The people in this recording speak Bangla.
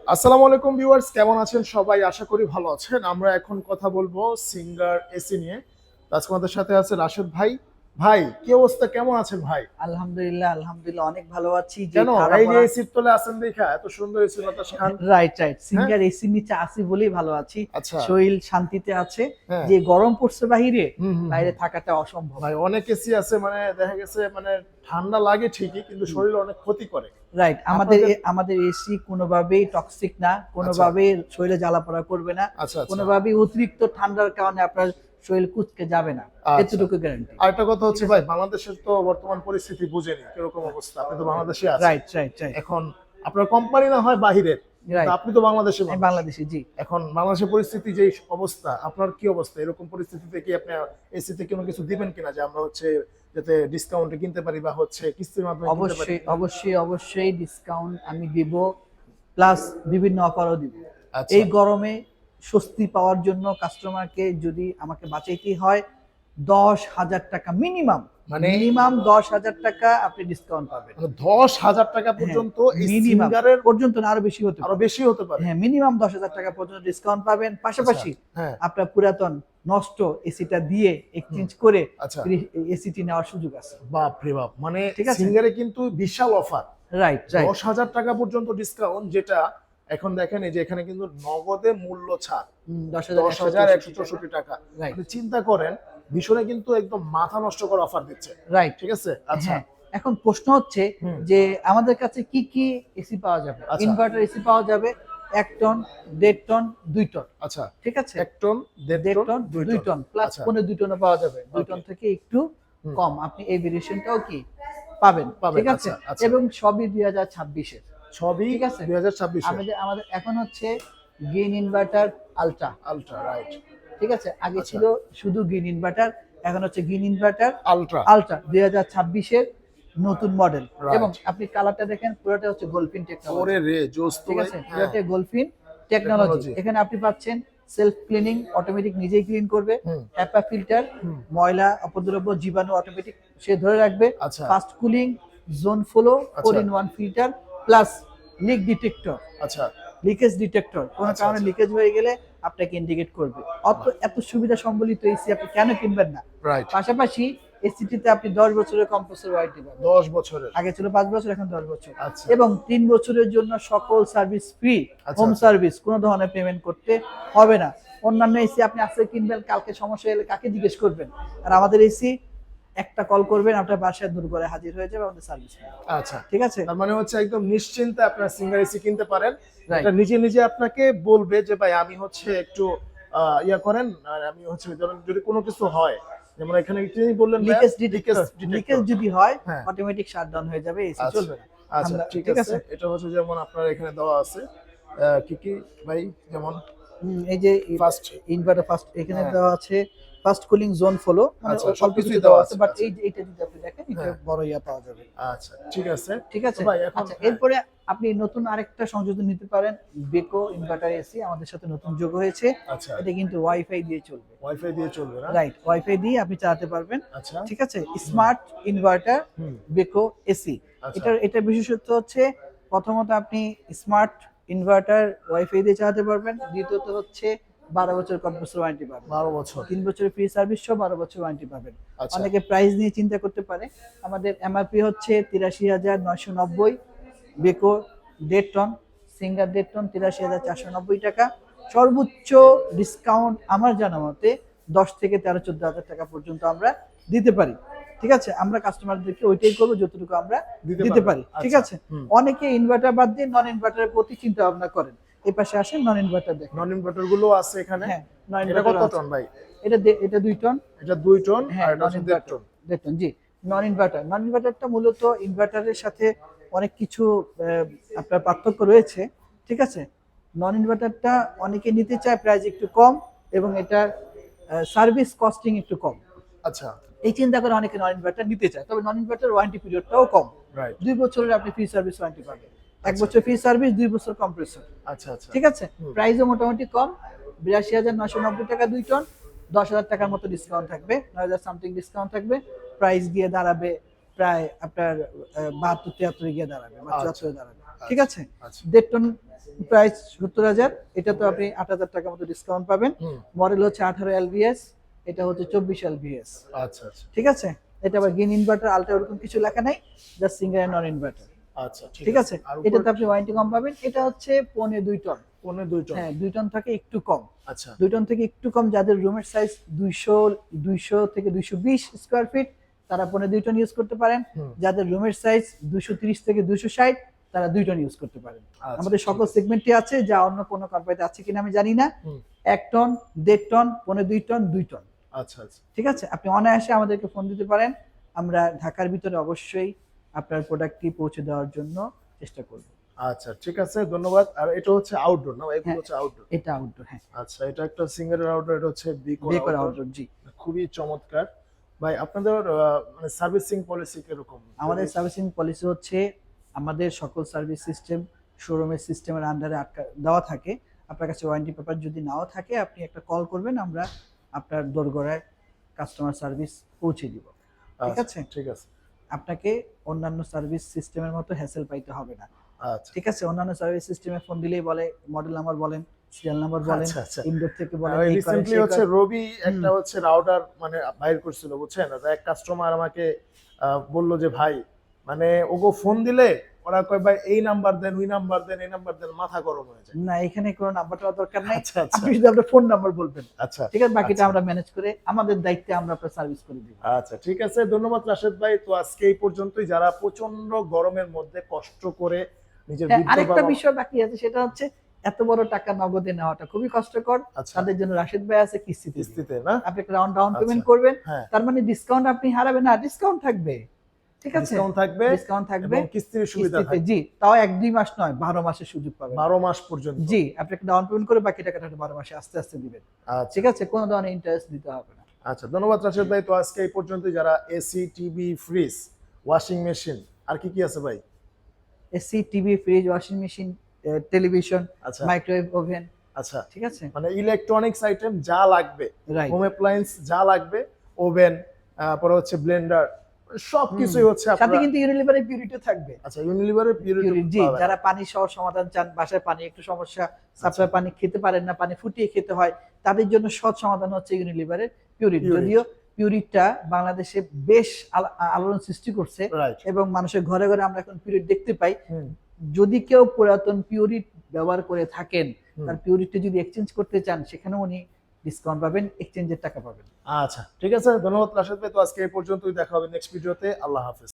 আসসালামু আলাইকুম ভিউয়ার্স, কেমন আছেন সবাই? আশা করি ভালো আছেন। আমরা এখন কথা বলবো সিঙ্গার এসি নিয়ে। তো আজকে আমাদের সাথে আছে রাশেদ ভাই। ভাই, কি অবস্থা, কেমন আছেন ভাই? আলহামদুলিল্লাহ, আলহামদুলিল্লাহ অনেক ভালো আছি। যে কেন ঠাড়া এই যে পড়া। এসির তলে আছেন দেখা এত সুন্দর এসি বাতাস খান? Right, right. হ্যাঁ, সিঙ্গার এসির নিচে আছি বলেই ভালো আছি। আচ্ছা। শরীর শান্তিতে আছে। হ্যাঁ। যে গরম পড়ছে বাহিরে, হুম হুম বাইরে হুম। থাকাটা অসম্ভব। ভাই, অনেক এসি আছে মানে দেখা গেছে মানে ঠান্ডা লাগে ঠিকই, কিন্তু শরীর অনেক ক্ষতি করে। রাইট। আমাদের আপনাদের আমাদের এসি কোনোভাবেই টক্সিক না, আচ্ছা কোনোভাবেই শরীরে জ্বালাপোড়া করবে না, আচ্ছা আচ্ছা কোনোভাবেই অতিরিক্ত ঠান্ডার কারণে আপনার শরীর কুঁচকে যাবে না। আচ্ছা। এতটুকু গ্যারান্টি। আরেকটা কথা ঠিক হচ্ছে আছে। ভাই, বাংলাদেশের তো বর্তমান পরিস্থিতি বুঝেনি কিরকম অবস্থা। আপনি তো বাংলাদেশে আছেন। রাইট, রাইট, রাইট, এখন আপনার কোম্পানি না হয় বাহিরের, কিন্তু রাইট। আপনি তো বাংলাদেশে আমি মানুষ। বাংলাদেশি, জি। এখন বাংলাদেশের পরিস্থিতি যে অবস্থা, আপনার কি অবস্থা? এরকম পরিস্থিতিতে কি আপনি এসিতে কোনো কিছু দিবেন কিনা, যে আমরা হচ্ছে যাতে ডিসকাউন্টে কিনতে পারি বা হচ্ছে কিস্তির মাধ্যমে কিনতে পারি? অবশ্যই, অবশ্যই, অবশ্যই ডিসকাউন্ট আমি দিব, প্লাস বিভিন্ন অফারও দিব। আচ্ছা। এই গরমে স্বস্তি পাওয়ার জন্য কাস্টমারকে যদি আমাকে বাঁচাইতেই হয়, 10,000 টাকা মিনিমাম, মানে মিনিমাম 10,000 টাকা আপনি ডিসকাউন্ট পাবেন। মানে ১০,০০০ টাকা হ্যাঁ, পর্যন্ত এই মিনিমাম সিঙ্গারের পর্যন্ত না, আরো বেশি হতে আরো পারে। বেশি হতে পারে? হ্যাঁ, মিনিমাম 10,000 টাকা পর্যন্ত ডিসকাউন্ট পাবেন। আচ্ছা। পাশাপাশি হ্যাঁ। আপনার পুরাতন নষ্ট এসিটা দিয়ে হুম। এক্সচেঞ্জ করে আচ্ছা। এসিটি নেওয়ার সুযোগ আছে। বাপ রে বাপ, মানে ঠিক আছে। সিঙ্গারে কিন্তু বিশাল অফার। Right, right. ১০,০০০ টাকা পর্যন্ত ডিসকাউন্ট, যেটা এখন দেখেন এই যে এখানে কিন্তু নগদে মূল্য ছাড় 10,164 টাকা। রাইট, আপনি চিন্তা করেন, ভীষণে কিন্তু একদম মাথা নষ্ট করা অফার দিচ্ছে। রাইট। ঠিক আছে। আচ্ছা। হ্যাঁ, এখন প্রশ্ন হচ্ছে হুম। যে আমাদের কাছে কি কি এসি পাওয়া যাবে? আচ্ছা ইনভার্টার এসি পাওয়া যাবে ১ টন, ১.৫ টন, ২ টন। আচ্ছা। ঠিক আছে? ১ টন, ১.৫ ১.৫ ton, ton, ২ ২ ton. Ton plus আচ্ছা। পৌনে ২ টনও পাওয়া যাবে। ২ ওকে। টন থেকে একটু হুম। কম আপনি এই ভেরিয়েশনটাও কি পাবেন। পাবেন। ঠিক আছে? আচ্ছা আচ্ছা। এবং সবই ২০২৬ এর। সবই ঠিক আছে? ২০২৬ এর। আমাদের আমাদের এখন হচ্ছে green inverter ultra. Ultra, right. ঠিক আছে? আগে আচ্ছা। ছিল শুধু গ্রিন ইনভার্টার, এখন হচ্ছে গ্রিন ইনভার্টার আলট্রা, আল্ট্রা ২০২৬ এর নতুন মডেল। এবং রাইট। আপনি কালারটা দেখেন, পুরোটা হচ্ছে গোলফিন টেকনোলজি। ওরে রে, জোস তো ঠিক ভাই। আছে? হ্যাঁ। পুরোটা গোলফিন টেকনোলজি। টেকনোলজি। এখানে আপনি পাচ্ছেন সেলফ ক্লিনিং, অটোমেটিক নিজেই ক্লিন করবে। হুম। HEPA ফিল্টার, হুম। ময়লা, অপদ্রব্য, জীবাণু অটোমেটিক সে ধরে রাখবে। আচ্ছা ফাস্ট কুলিং, জোন ফলো, 4 আচ্ছা in 1 filter plus leak detector, আচ্ছা লিকেজ ডিটেক্টর। কোনো আচ্ছা কারণে আচ্ছা। লিকেজ হয়ে গেলে আপনাকে ইন্ডিকেট করবে। এত সুবিধা সম্বলিত এসি আপনি কেন কিনবেন না? রাইট। পাশাপাশি এসিটিতে আপনি ১০ বছরের কম্প্রেসর ওয়ারেন্টি পাবেন। ১০ বছরের। আগে ছিল ৫ বছর, এখন ১০ বছর। আচ্ছা এবং ৩ বছরের জন্য সকল সার্ভিস ফ্রি, আচ্ছা হোম আচ্ছা। সার্ভিস, কোনো ধরনের পেমেন্ট করতে হবে না। অন্যান্য এসি আপনি আজকে কিনবেন, কালকে সমস্যা এলে কাকে জিজ্ঞেস করবেন? আর আমাদের এসি একটা কল করবেন, আপনার বাসায় দূর করে হাজির হয়ে যাবে আমাদের সার্ভিস। আচ্ছা, ঠিক আছে? তার মানে হচ্ছে একদম নিশ্চিন্তে আপনার সিঙ্গার এসি কিনতে পারেন। রাইট। এটা নিজে নিজে আপনাকে বলবে যে ভাই আমি হচ্ছে একটু ইয়া করেন, আর আমি হচ্ছে ধরেন যদি কোনো কিছু হয়, যেমন এখানে তিনি বললেন লিকেজ ডিটেক্টর, লিকেজ যদি হয় হ্যাঁ। অটোমেটিক শাটডাউন হয়ে যাবে, এসি আচ্ছা চলবে না। আচ্ছা, আমরা ঠিক ঠিক আছে। আছে? এটা হচ্ছে যেমন আপনার এখানে দেওয়া আছে কি কি ভাই, যেমন এই যে ফার্স্ট। ইনভার্টার ফাস্ট এখানে হ্যাঁ। দেওয়া আছে, ফাস্ট কুলিং জোন ফলো, মানে আচ্ছা, অল্প সবকিছুই কিছু দেওয়া দেওয়া আছে। আছে, বাট আচ্ছা। এই যে এইটা যদি আপনি দেখেন, এটা হ্যাঁ। বড় ইয়া পাওয়া যাবে। আচ্ছা, ঠিক আছে। ঠিক তো আছে? ভাই এখন আচ্ছা, হ্যাঁ। এরপরে আপনি নতুন আরেকটা সংযোজন নিতে পারেন, বেকো ইনভার্টার এসি আমাদের সাথে নতুন যোগ হয়েছে। আচ্ছা, এটা কিন্তু ওয়াইফাই দিয়ে চলবে। ওয়াইফাই দিয়ে চলবে না? রাইট, ওয়াইফাই দিয়ে আপনি চালাতে পারবেন। আচ্ছা। ঠিক আছে? স্মার্ট ইনভার্টার হুম। Beko AC. আচ্ছা। এটার বিশেষত্ব হচ্ছে, প্রথমত আপনি স্মার্ট ইনভার্টার ওয়াইফাই দিয়ে চালাতে পারবেন। দ্বিতীয়ত হচ্ছে ১২ বছর কম্প্রেসর ওয়ারেন্টি পাবেন। ১২ বছর। ৩ বছরের ফ্রি সার্ভিস সহ ১২ বছর ওয়ারেন্টি পাবেন। আচ্ছা। অনেকে প্রাইস নিয়ে চিন্তা করতে পারে। আমাদের এমআরপি হচ্ছে ৮৩,৯৯০, বেকো ১.৫ টন, সিঙ্গার ১.৫ টন ৮৩,৪৯০ টাকা। সর্বোচ্চ ডিসকাউন্ট আমার জানা মতে ১০ থেকে ১৩-১৪ হাজার টাকা পর্যন্ত আমরা দিতে পারি। ঠিক আছে? আমরা কাস্টমারদেরকে ওইটাই করবো যতটুকু আমরা দিতে পারি। ঠিক আচ্ছা। আছে? হুম। অনেকে ইনভার্টার বাদ দিয়ে নন ইনভার্টারের প্রতি চিন্তা ভাবনা করেন। এই পাশে আসেন, নন ইনভার্টার দেখেন। নন ইনভার্টার গুলো আছে এখানে। হ্যাঁ, নন এটা ইনভার্টার কত আছে। টন ভাই? এটা ২ টন। এটা ২ টন আর হ্যাঁ, এটা নন হচ্ছে ১.৫ ইনভার্টার টন। ১.৫ টন, জি। নন ইনভার্টারটা মূলত ইনভার্টারের সাথে অনেক কিছু আপনার পার্থক্য রয়েছে। ঠিক আছে? নন ইনভার্টারটা অনেকে নিতে চায় প্রাইস একটু কম, এবং এটার সার্ভিস কস্টিং একটু কম। আচ্ছা, এই চিন্তা করে অনেকে নন ইনভার্টার নিতে চায়। তবে নন ইনভার্টার ওয়ারেন্টি পিরিয়ডটাও কম। রাইট। ২ বছরের আপনি ফ্রি সার্ভিস ওয়ারেন্টি পাবেন। ১ আচ্ছা। বছর ফ্রি সার্ভিস, ২ বছর কম্প্রেসর। আচ্ছা আচ্ছা। ঠিক আছে? হুম। প্রাইসও মোটামুটি কম। ৮২,৯৯০ টাকা ২ টন। ১০,০০০ টাকার মতো ডিসকাউন্ট থাকবে, ৯,০০০ সামথিং ডিসকাউন্ট থাকবে। প্রাইস গিয়ে দাঁড়াবে প্রায় আপনার ৭২-৭৩ গিয়ে দাঁড়াবে বা আচ্ছা। ৭৪ দাঁড়াবে। ঠিক আছে। আচ্ছা 1.5 টন প্রাইস 70,000, এটা তো আপনি 8,000 টাকার মতো ডিসকাউন্ট পাবেন। হুম মডেল হচ্ছে 18 এলবিএস, এটা হচ্ছে 24 এলবিএস। আচ্ছা আচ্ছা ঠিক আছে। এটা আবার গ্রিন ইনভার্টার আলট্রা ওরকম কিছু লেখা নাই, জাস্ট সিঙ্গেল নন ইনভার্টার। আচ্ছা ঠিক আছে। আর এটাতে আপনি ওয়ারেন্টি কম পাবেন। এটা হচ্ছে 2.5 টন। 2 টন হ্যাঁ, 2 টন থেকে একটু কম। আচ্ছা 2 টন থেকে একটু কম, যাদের রুমের সাইজ 200 থেকে 220 স্কোয়ার ফিট, তারা 2.5 টন ইউজ করতে পারেন। হুম যাদের রুমের সাইজ 230 থেকে 260, তারা 2 টন ইউজ করতে পারেন। আচ্ছা, আমাদের সকল ঠিক আছে। সেগমেন্টে আছে, যা অন্য কোনো কোম্পানিতে আছে কিনা আমি জানি না। হুম 1 টন, 1.5 টন, 2.5 টন, 2 টন। আচ্ছা আচ্ছা ঠিক আছে। আপনি অনায়াসে আমাদেরকে ফোন দিতে পারেন, আমরা ঢাকার ভিতরে অবশ্যই আপনার প্রোডাক্টটি পৌঁছে দেওয়ার জন্য চেষ্টা করব। আচ্ছা ঠিক আছে, ধন্যবাদ। আর এটা হচ্ছে আউটডোর না, এগুলো হ্যাঁ। হচ্ছে আউটডোর। এটা আউটডোর, হ্যাঁ। আচ্ছা এটা একটা সিঙ্গারের আউটডোর, এটা হচ্ছে বিকোর বেকর আউটডোর। আউটডোর, জি। খুবই চমৎকার ভাই। আপনাদের মানে সার্ভিসিং পলিসি কিরকম? আমাদের সার্ভিসিং পলিসি হচ্ছে, আমাদের সকল সার্ভিস সিস্টেম শোরুমের সিস্টেমের আন্ডারে দেওয়া থাকে। আপনার কাছে ওয়ারেন্টি পেপার যদি নাও থাকে, আপনি একটা কল করবেন, আমরা আপনার দোরগোড়ায় কাস্টমার সার্ভিস পৌঁছে দিব। ঠিক আচ্ছা, আছে। ঠিক আছে আপনাকে অন্যান্য সার্ভিস সিস্টেমের মতো হ্যাসেল পাইতে হবে না। আচ্ছা ঠিক আছে। অন্যান্য সার্ভিস সিস্টেমে ফোন দিলেই বলে মডেল নাম্বার বলেন, সিরিয়াল নাম্বার বলেন, আচ্ছা আচ্ছা ইনডোর থেকে বলেন, এই করেন, রিসেন্টলি সেই হচ্ছে করেন। রবি একটা হচ্ছে রাউটার মানে বাইর করছিল বুঝছেন। এক কাস্টমার আমাকে বলল যে ভাই মানে ওগো ফোন দিলে ওরা কয় ভাই এই নাম্বার দেন, ওই নাম্বার দেন, এই নাম্বার দেন, মাথা গরম হয়ে যায়। না, এখানে কোনো নাম্বার টাম্বার দরকার নাই। আচ্ছা আচ্ছা আপনি শুধু আপনার ফোন নাম্বার বলবেন। আচ্ছা ঠিক আছে, বাকিটা আচ্ছা। আমরা ম্যানেজ করে আমাদের দায়িত্বে আমরা আপনার সার্ভিস করে দিব। আচ্ছা ঠিক আছে, ধন্যবাদ রাশেদ ভাই। তো আজকে এই পর্যন্তই। যারা প্রচন্ড গরমের মধ্যে কষ্ট করে নিজের হ্যাঁ, বৃদ্ধ আরেকটা বাবা বিষয় বাকি আছে, সেটা হচ্ছে এত বড় টাকা নগদে নেওয়াটা খুবই কষ্টকর। আচ্ছা তাদের জন্য রাশেদ ভাই আছে কিস্তিতে দিবে। কিস্তিতে না, আপনি একটা ডাউন পেমেন্ট আচ্ছা। করবেন, হ্যাঁ তার মানে ডিসকাউন্ট আপনি হারাবেন না, ডিসকাউন্ট থাকবে। ঠিক আছে, ডিসকাউন্ট থাকবে ডিসকাউন্ট থাকবে এবং কিস্তির সুবিধা কিস্তিতে, থাকবে জি। তাও 1-2 মাস নয়, 12 মাসের সুযোগ পাবেন। 12 মাস পর্যন্ত। জি, আপনি একটা ডাউন পেমেন্ট করে বাকি টাকাটা 12 মাসে আস্তে আস্তে দিবেন। আচ্ছা ঠিক আছে, কোনো ধরনের ইন্টারেস্ট দিতে হবে না। আচ্ছা, ধন্যবাদ রাশেদ ভাই। তো আজকে এই পর্যন্তই। যারা AC, TV, fridge, washing machine, আর কি কি আছে ভাই? AC, TV, fridge, washing machine, television, আচ্ছা মাইক্রোওয়েভ ওভেন, আচ্ছা ঠিক আছে। মানে ইলেকট্রনিক্স আইটেম যা লাগবে, রাইট। হোম অ্যাপ্লায়েন্স যা লাগবে, ওভেন, পরে হচ্ছে ব্লেন্ডার, সবকিছুই হচ্ছে সাথে আপনারা। কিন্তু ইউনিলিভারের পিউরিটি থাকবে। আচ্ছা ইউনিলিভারের পিউরিটি জি, যারা পানি সহ সমাধান চান, বাসায় পানি একটু সমস্যা, সাপ্লাই পানি খেতে পারেন না, পানি ফুটিয়ে খেতে হয়, তাদের জন্য সহজ সমাধান হচ্ছে ইউনিলিভারের পিউরিট। Pureit। যদিও পিউরিটটা বাংলাদেশে বেশ আলোড়ন সৃষ্টি করছে রাইট। এবং মানুষের ঘরে ঘরে আমরা এখন পিউরিট দেখতে পাই। যদি কেউ পুরাতন পিউরিট ব্যবহার করে থাকেন, তার পিউরিটটা যদি এক্সচেঞ্জ করতে চান, সেখানে উনি ডিসকাউন্ট পাবেন, এক্সচেঞ্জের টাকা পাবেন। আচ্ছা ঠিক আছে, ধন্যবাদ রাশেদ ভাই। তো আজকে এই পর্যন্তই, দেখা হবে নেক্সট ভিডিওতে। আল্লাহ হাফেজ।